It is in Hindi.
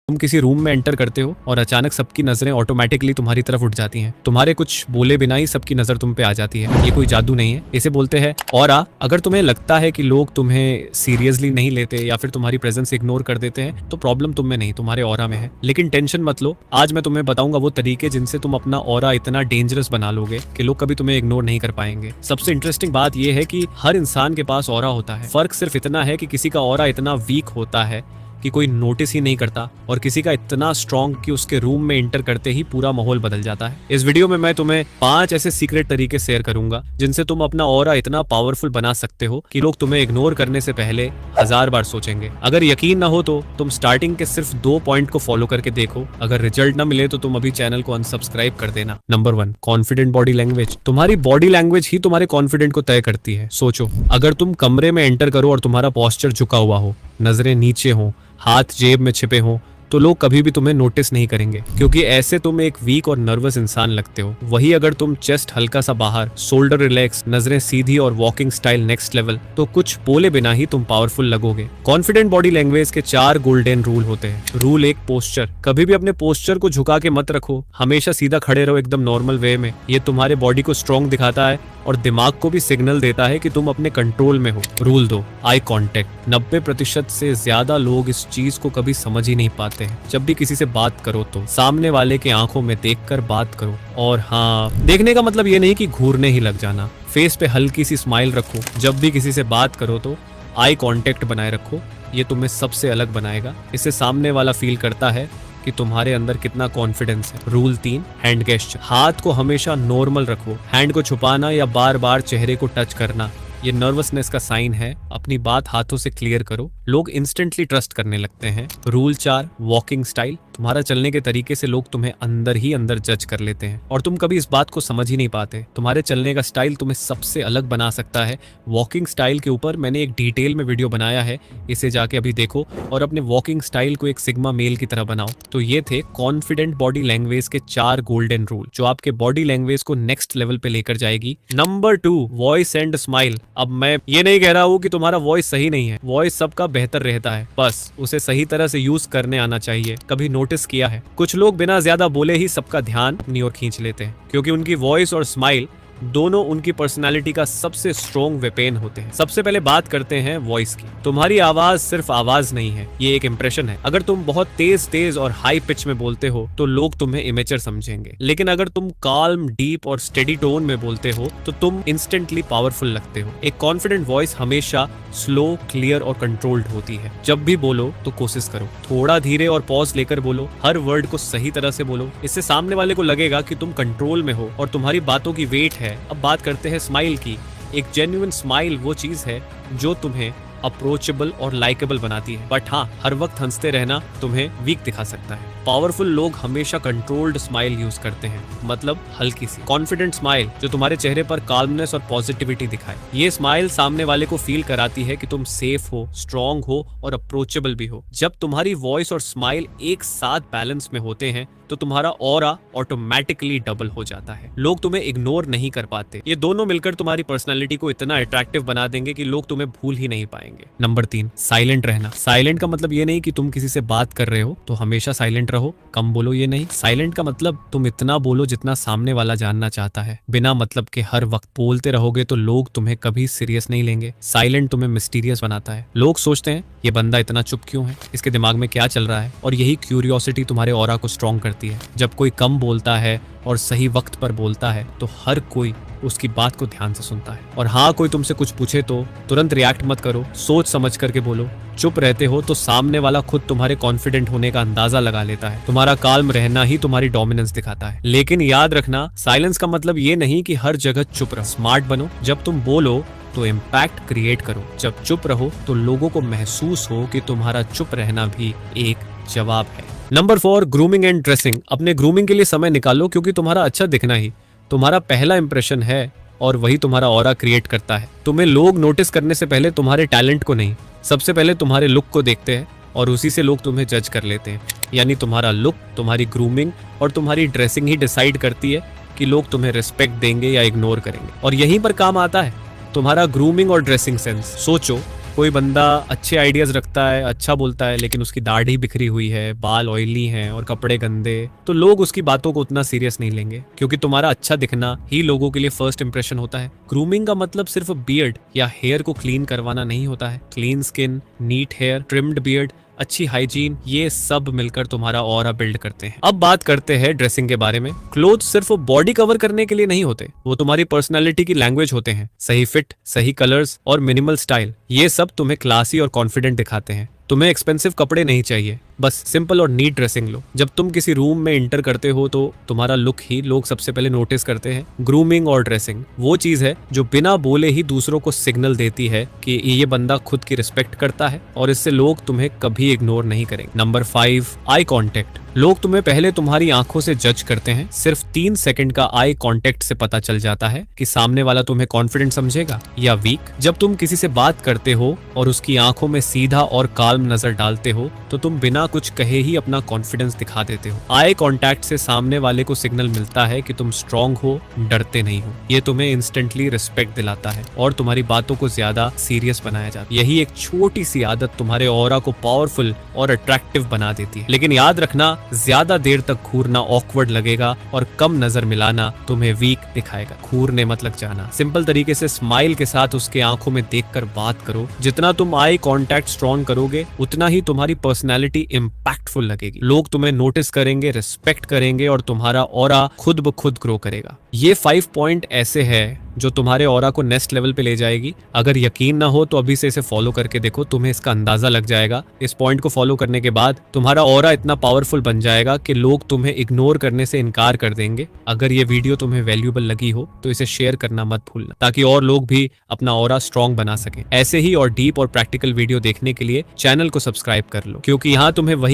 तुम किसी रूम में एंटर करते हो और अचानक सबकी नजरें ऑटोमेटिकली तुम्हारी तरफ उठ जाती हैं। तुम्हारे कुछ बोले बिना ही सबकी नजर तुम पे आ जाती है। ये कोई जादू नहीं है, इसे बोलते हैं ऑरा। अगर तुम्हें लगता है कि लोग तुम्हें सीरियसली नहीं लेते या फिर तुम्हारी प्रेजेंस इग्नोर कर देते हैं तो प्रॉब्लम तुम में नहीं, तुम्हारे ऑरा में है। लेकिन टेंशन मत लो, आज मैं तुम्हें बताऊंगा वो तरीके जिनसे तुम अपना ऑरा इतना डेंजरस बना लोगे कि लोग कभी तुम्हें इग्नोर नहीं कर पाएंगे। सबसे इंटरेस्टिंग बात यह है कि हर इंसान के पास ऑरा होता है, फर्क सिर्फ इतना है कि किसी का ऑरा इतना वीक होता है कि कोई नोटिस ही नहीं करता और किसी का इतना स्ट्रॉन्ग कि उसके रूम में एंटर करते ही पूरा माहौल बदल जाता है। इस वीडियो में मैं तुम्हें 5 ऐसे सीक्रेट तरीके शेयर करूंगा जिनसे तुम अपना ऑरा इतना पावरफुल बना सकते हो कि लोग तुम्हें इग्नोर करने से पहले 1000 बार सोचेंगे। अगर यकीन ना हो तो तुम स्टार्टिंग के सिर्फ 2 पॉइंट को फॉलो करके देखो। अगर रिजल्ट ना मिले तो तुम अभी चैनल को अनसब्सक्राइब कर देना। Number 1, confident body language. तुम्हारी बॉडी लैंग्वेज ही तुम्हारे कॉन्फिडेंट को तय करती है। सोचो, अगर तुम कमरे में एंटर करो और तुम्हारा पोस्चर झुका हुआ हो, नजरें नीचे हो, हाथ जेब में छिपे हो, तो लोग कभी भी तुम्हें नोटिस नहीं करेंगे क्योंकि ऐसे तुम एक वीक और नर्वस इंसान लगते हो। वही अगर तुम चेस्ट हल्का सा बाहर, शोल्डर रिलैक्स, नजरें सीधी और वॉकिंग स्टाइल नेक्स्ट लेवल, तो कुछ बोले बिना ही तुम पावरफुल लगोगे। कॉन्फिडेंट बॉडी लैंग्वेज के 4 गोल्डन रूल होते हैं। Rule 1, posture. कभी भी अपने पोस्चर को झुका के मत रखो, हमेशा सीधा खड़े रहो एकदम नॉर्मल वे में। ये तुम्हारे बॉडी को स्ट्रॉन्ग दिखाता है और दिमाग को भी सिग्नल देता है कि तुम अपने कंट्रोल में हो। Rule 2, eye contact. 90% से ज्यादा लोग इस चीज को कभी समझ ही नहीं पाते हैं। जब भी किसी से बात करो तो सामने वाले के आंखों में देखकर बात करो। और हाँ, देखने का मतलब ये नहीं कि घूरने ही लग जाना। फेस पे हल्की सी स्माइल रखो। जब भी किसी से बात करो तो आई कांटेक्ट बनाए रखो। ये तुम्हें सबसे अलग बनाएगा। इससे सामने वाला फील करता है कि तुम्हारे अंदर कितना कॉन्फिडेंस है। Rule 3, hand gesture. हाथ को हमेशा नॉर्मल रखो। हैंड को छुपाना या बार बार चेहरे को टच करना ये नर्वसनेस का साइन है। अपनी बात हाथों से क्लियर करो, लोग इंस्टेंटली ट्रस्ट करने लगते हैं। Rule 4, walking style. तुम्हारा चलने के तरीके से लोग तुम्हें अंदर ही अंदर जज कर लेते हैं और तुम कभी इस बात को समझ ही नहीं पाते। तुम्हारे चलने का स्टाइल तुम्हें सबसे अलग बना सकता है। वॉकिंग स्टाइल के ऊपर मैंने एक डिटेल में वीडियो बनाया है, इसे जाके अभी देखो और अपने वॉकिंग स्टाइल को एक सिग्मा मेल की तरह बनाओ। तो ये थे कॉन्फिडेंट बॉडी लैंग्वेज के 4 गोल्डन रूल जो आपके बॉडी लैंग्वेज को नेक्स्ट लेवल पे लेकर जाएगी। Number 2, voice and smile. अब मैं ये नहीं कह रहा हूँ कि तुम्हारा वॉइस सही नहीं है, वॉइस सबका बेहतर रहता है, बस उसे सही तरह से यूज करने आना चाहिए। कभी नोटिस किया है, कुछ लोग बिना ज्यादा बोले ही सबका ध्यान अपनी ओर खींच लेते हैं क्योंकि उनकी वॉइस और स्माइल दोनों उनकी पर्सनालिटी का सबसे स्ट्रॉन्ग वेपन होते हैं। सबसे पहले बात करते हैं वॉइस की। तुम्हारी आवाज सिर्फ आवाज नहीं है, ये एक इंप्रेशन है। अगर तुम बहुत तेज और हाई पिच में बोलते हो तो लोग तुम्हें इमेचर समझेंगे, लेकिन अगर तुम काल्म, डीप और स्टेडी टोन में बोलते हो तो तुम इंस्टेंटली पावरफुल लगते हो। एक कॉन्फिडेंट वॉइस हमेशा स्लो, क्लियर और कंट्रोल्ड होती है। जब भी बोलो तो कोशिश करो थोड़ा धीरे और पॉज लेकर बोलो। हर वर्ड को सही तरह से बोलो, इससे सामने वाले को लगेगा कि तुम कंट्रोल में हो और तुम्हारी बातों की वेट है। अब बात करते हैं स्माइल की। एक जेन्युइन स्माइल वो चीज है जो तुम्हें अप्रोचेबल और लाइकेबल बनाती है, बट हाँ, हर वक्त हंसते रहना तुम्हें वीक दिखा सकता है। पावरफुल लोग हमेशा कंट्रोल्ड स्माइल यूज करते हैं, मतलब हल्की सी कॉन्फिडेंट स्माइल जो तुम्हारे चेहरे पर काल्मनेस और पॉजिटिविटी दिखाए। ये स्माइल सामने वाले को फील कराती है कि तुम सेफ हो, स्ट्रॉन्ग हो और अप्रोचेबल भी हो। जब तुम्हारी वॉइस और स्माइल एक साथ बैलेंस में होते हैं तो तुम्हारा ऑरा ऑटोमेटिकली डबल हो जाता है। लोग तुम्हें इग्नोर नहीं कर पाते। ये दोनों मिलकर तुम्हारी पर्सनालिटी को इतना अट्रैक्टिव बना देंगे कि लोग तुम्हें भूल ही नहीं पाएंगे। नंबर 3, साइलेंट रहना। साइलेंट का मतलब ये नहीं कि तुम किसी से बात कर रहे हो तो हमेशा साइलेंट रहो, कम बोलो, ये नहीं। साइलेंट का मतलब तुम इतना बोलो जितना सामने वाला जानना चाहता है। बिना मतलब के हर वक्त बोलते रहोगे तो लोग तुम्हें कभी सीरियस नहीं लेंगे। साइलेंट तुम्हें मिस्टीरियस बनाता है। लोग सोचते हैं ये बंदा इतना चुप क्यों है, इसके दिमाग में क्या चल रहा है, और यही क्यूरियोसिटी तुम्हारे ऑरा को स्ट्रॉन्ग करती है। जब कोई कम बोलता है और सही वक्त पर बोलता है तो हर कोई उसकी बात को ध्यान से सुनता है। और हाँ, कोई तुमसे कुछ पूछे तो तुरंत रिएक्ट मत करो, सोच समझ करके बोलो। चुप रहते हो तो सामने वाला खुद तुम्हारे कॉन्फिडेंट होने का अंदाजा लगा लेता है। तुम्हारा काल्म रहना ही तुम्हारी डोमिनेंस दिखाता है। लेकिन याद रखना, साइलेंस का मतलब ये नहीं कि हर जगह चुप रहो। स्मार्ट बनो। जब तुम बोलो तो इम्पैक्ट क्रिएट करो। जब चुप रहो तो लोगों को महसूस हो कि तुम्हारा चुप रहना भी एक जवाब है। Number 4, grooming and dressing. अपने ग्रूमिंग के लिए समय निकालो क्योंकि तुम्हारा अच्छा दिखना ही तुम्हारा पहला इंप्रेशन है और वही तुम्हारा ऑरा क्रिएट करता है। तुम्हें लोग नोटिस करने से पहले तुम्हारे टैलेंट को नहीं, सबसे पहले तुम्हारे लुक को देखते हैं और उसी से लोग तुम्हें जज कर लेते हैं। यानी तुम्हारा लुक, तुम्हारी ग्रूमिंग और तुम्हारी ड्रेसिंग ही डिसाइड करती है कि लोग तुम्हें रिस्पेक्ट देंगे या इग्नोर करेंगे। और यहीं पर काम आता है तुम्हारा ग्रूमिंग और ड्रेसिंग सेंस। सोचो, कोई बंदा अच्छे आइडियाज रखता है, अच्छा बोलता है, लेकिन उसकी दाढ़ी बिखरी हुई है, बाल ऑयली हैं और कपड़े गंदे, तो लोग उसकी बातों को उतना सीरियस नहीं लेंगे, क्योंकि तुम्हारा अच्छा दिखना ही लोगों के लिए फर्स्ट इंप्रेशन होता है। ग्रूमिंग का मतलब सिर्फ बियर्ड या हेयर को क्लीन करवाना नहीं होता है। Clean skin, neat hair, trimmed beard, अच्छी हाइजीन, ये सब मिलकर तुम्हारा ऑरा बिल्ड करते हैं। अब बात करते हैं ड्रेसिंग के बारे में। क्लोथ्स सिर्फ बॉडी कवर करने के लिए नहीं होते, वो तुम्हारी पर्सनालिटी की लैंग्वेज होते हैं। सही फिट, सही कलर्स और मिनिमल स्टाइल, ये सब तुम्हें क्लासी और कॉन्फिडेंट दिखाते हैं। तुम्हें एक्सपेंसिव कपड़े नहीं चाहिए, बस सिंपल और नीट ड्रेसिंग लो। जब तुम किसी रूम में इंटर करते हो तो तुम्हारा लुक ही लोग सबसे पहले नोटिस करते हैं। ग्रूमिंग और ड्रेसिंग वो चीज है जो बिना बोले ही दूसरों को सिग्नल देती है कि ये बंदा खुद की रिस्पेक्ट करता है, और इससे लोग तुम्हें कभी इग्नोर नहीं करेंगे। Number 5, eye contact. लोग तुम्हें पहले तुम्हारी आंखों से जज करते हैं। सिर्फ 3 सेकंड का आई कांटेक्ट से पता चल जाता है कि सामने वाला तुम्हें कॉन्फिडेंट समझेगा या वीक। जब तुम किसी से बात करते हो और उसकी आंखों में सीधा और काल्म नजर डालते हो तो तुम बिना कुछ कहे ही अपना कॉन्फिडेंस दिखा देते हो। आई कांटेक्ट से सामने वाले को सिग्नल मिलता है कि तुम स्ट्रांग हो, डरते नहीं हो। ये तुम्हें इंस्टेंटली रिस्पेक्ट दिलाता है और तुम्हारी बातों को ज्यादा सीरियस बनाया जाता है। यही एक छोटी सी आदत तुम्हारे ऑरा को पावरफुल और अट्रैक्टिव बना देती है। लेकिन याद रखना, ज्यादा देर तक घूरना ऑकवर्ड लगेगा और कम नजर मिलाना तुम्हें वीक दिखाएगा। घूरने मत लग जाना। सिंपल तरीके से स्माइल के साथ उसके आंखों में देखकर बात करो। जितना तुम आई कांटेक्ट स्ट्रॉन्ग करोगे उतना ही तुम्हारी पर्सनैलिटी इम्पैक्टफुल लगेगी। लोग तुम्हें नोटिस करेंगे, रिस्पेक्ट करेंगे और तुम्हारा ऑरा खुद ब खुद ग्रो करेगा। ये 5 पॉइंट ऐसे है जो तुम्हारे ऑरा को नेक्स्ट लेवल पे ले जाएगी। अगर यकीन ना हो तो अभी से इसे फॉलो करके देखो, तुम्हें इसका अंदाजा लग जाएगा। इस पॉइंट को फॉलो करने के बाद तुम्हारा ऑरा इतना पावरफुल बन जाएगा कि लोग तुम्हें इग्नोर करने से इनकार कर देंगे। अगर ये वीडियो तुम्हें वैल्यूएबल लगी हो तो इसे शेयर करना मत भूलना, ताकि और लोग भी अपना ऑरा स्ट्रॉन्ग बना सकें। ऐसे ही और डीप और प्रैक्टिकल वीडियो देखने के लिए चैनल को सब्सक्राइब कर लो, क्योंकि यहाँ तुम्हें वही